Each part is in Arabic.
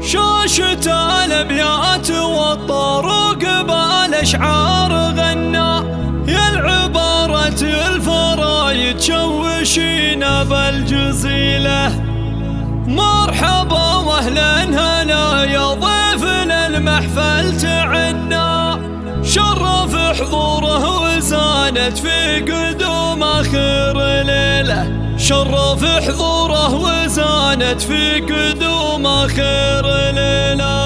شاشة الابيات والطروق بالاشعار غنى، يا العبارة الفرايد شوشينا بالجزيلة. مرحبا واهلا هلا يا ضيفنا المحفل تعنا، شرف حضوره وزانت في قدوم اخر ليله، شرف حضوره وزانت في قدوم اخر ليله.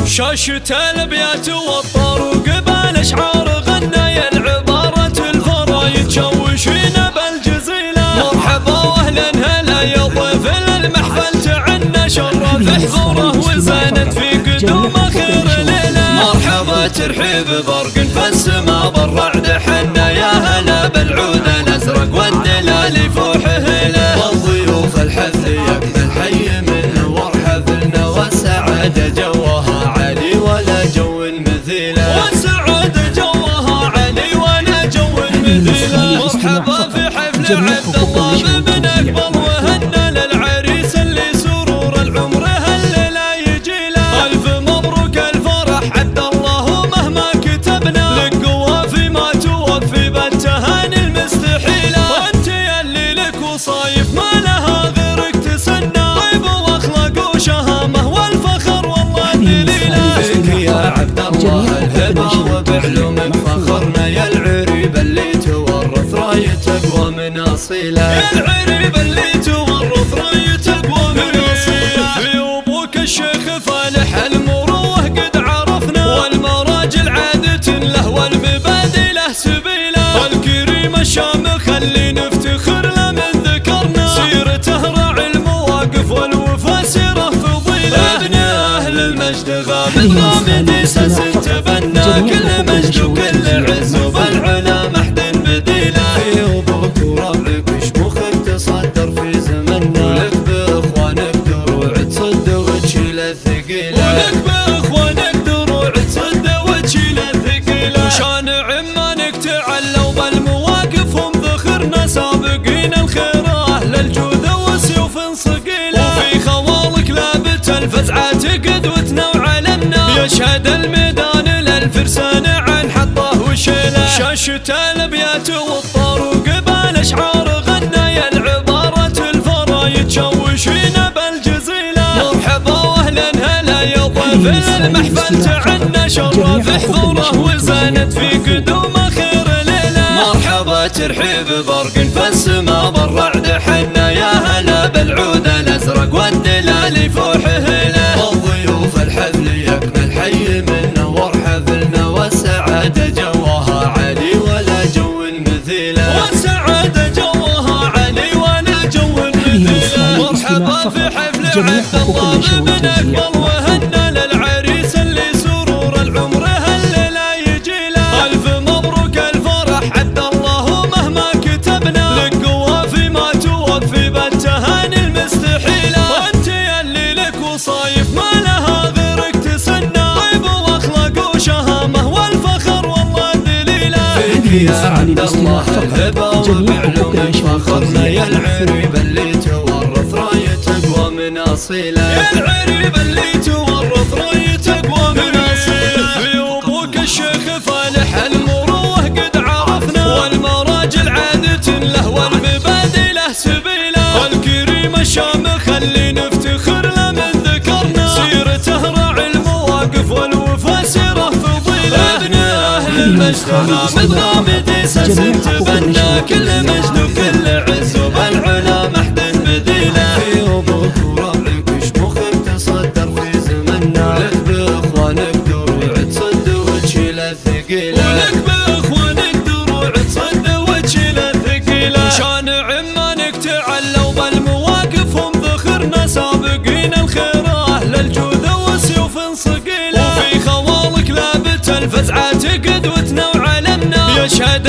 شاشة الابيات والطروق بالاشعار غنى، يا العبارة الفرايد شوشينا بالجزيلة. مرحبا واهلا هلا يا ضيفنا المحفل تعنا، شرف حضوره وزانت في قدوم اخر ليله. مرحبا ترحيب برق في السما بالرعد حنا، يا هلا بالعود الازرق والدلال يفوح هلا. والضيوف الحفل يكمل حي من نور حفلنا، والسعادة جوها عالي ولا جو مثيله، والسعادة جوها عالي ولا جو مثيله. مرحبا في حفل عبد الله بن اقبل، وهنا للعريس اللي سرور العمر هالليله يجيله. الف مبروك الفرح عبد الله مهما كتبنا، لك قوافي ما توفي بالتهاني المستحيله. وانت يلي لك وصايف ما لها غيرك تسنى، طيب واخلاق وشهامه والفخر والله دليله. فيك يا عبد الله الهبه وبعلومك فخرنا، يا العريب اللي تورث رايتك ومن اصيله، يا العريب اللي تورث رايتك ومن اصيله. في ابوك الشيخ فالح المروه قد عرفنا، والمراجل عادة له والمبادئ له سبيله. الكريم الشامخ اللي نفتخر له من ذكرنا، سيرته راعي المواقف والوفا سيره فضيله. ابن اهل المجد غامد غامد ساس تبنى، كل مجد وكل عز وبالعلا محد بديله. في ابوك وربك شموخك تصدر في زمننا، ولك باخوانك دروع تصد وتشيل الثقيله، ولك باخوانك دروع تصد وتشيل الثقيله. وشان عمانك تعلوا بالمواقف هم ذخرنا، سابقين الخير اهل الجود وسيوف صقيله. وفي خوالك لابت الفزعات قدوتنا وعلمنا، يشهد الميدان للفرسان عن حطه وشيله. شاشة الابيات والطروق بالاشعار غنى، يا العبارة الفرايد شوشينا بالجزيلة. مرحبا واهلا هلا يا ضيف المحفل تعنا، شرف حضوره وزانت في قدوم اخر ليله. مرحبا ترحيب برق في السما بالرعد حنا، يا هلا بالعود الازرق والدلال يفوح هلا. والضيوف الحفل يكمل حي من نور حفلنا، والسعادة جوها عالي ولا جو مثيله، والسعادة جوها عالي ولا جو مثيله. مرحبا في حفل عبد الله بن اقبل، وهنا للعريس اللي سرور العمر هالليله يجيله. الف مبروك الفرح عبد الله مهما كتبنا، لك قوافي ما توفي بالتهاني المستحيله. وانت يلي لك وصايف ما لها غيرك تسنى، طيب واخلاق وشهامه والفخر والله دليله. فيك يا عبد الله الهبه وبعلومك فخرنا، يا العريب اللي تورث رايتك ومن اصيله، يا العريب اللي تورث رايتك ومن اصيله. في ابوك الشيخ فالح المروه قد عرفنا، والمراجل عادة له والمبادئ له سبيله. الكريم الشامخ اللي نفتخر له من ذكرنا، سيرته راعي المواقف والوفا سيره فضيله. ابن اهل المجد غامد غامد ساس تبنى، كل مجد وكل عز وبالعلا محد بديله. في ابوك وربك شموخك تصدر في زمننا، ولك باخوانك دروع تصد وتشيل الثقيله، ولك باخوانك دروع تصد وتشيل الثقيله. شان عمانك تعلوا بالمواقف هم ذخرنا، سابقين الخير اهل الجود وسيوف صقيله. وفي خوالك لابت الفزعات قدوتنا وعلمنا، يشهد